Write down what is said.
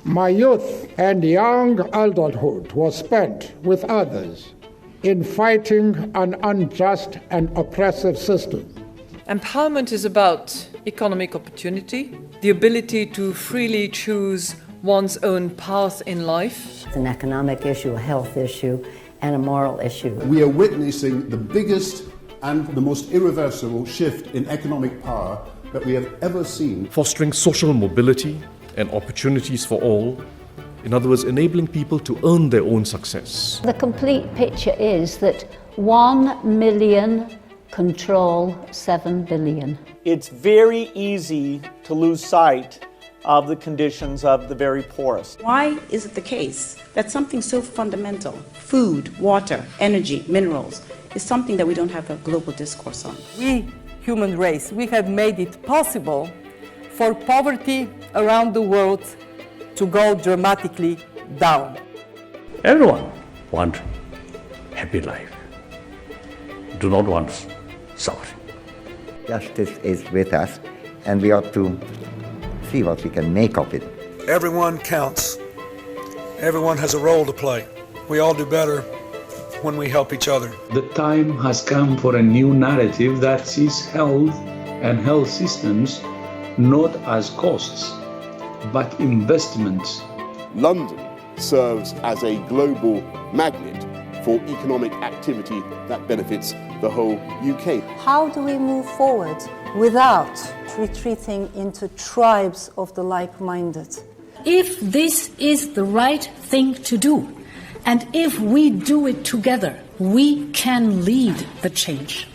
My youth and young adulthood was spent with others in fighting an unjust and oppressive system. Empowerment is about economic opportunity, the ability to freely choose one's own path in life. It's an economic issue, a health issue, and a moral issue. We are witnessing the biggest and the most irreversible shift in economic power that we have ever seen. Fostering social mobility and opportunities for all. In other words, enabling people to earn their own success. The complete picture is that 1 million control 7 billion. It's very easy to lose sight of the conditions of the very poorest. Why is it the case that something so fundamental, food, water, energy, minerals, is something that we don't have a global discourse on? We, human race, we have made it possible for poverty around the world to go dramatically down. Everyone wants a happy life. Do not want suffering. Justice is with us, and we ought to see what we can make of it. Everyone counts. Everyone has a role to play. We all do better when we help each other. The time has come for a new narrative that sees health and health systems not as costs, but investments. London serves as a global magnet for economic activity that benefits the whole UK. How do we move forward without retreating into tribes of the like-minded? If this is the right thing to do, and if we do it together, we can lead the change.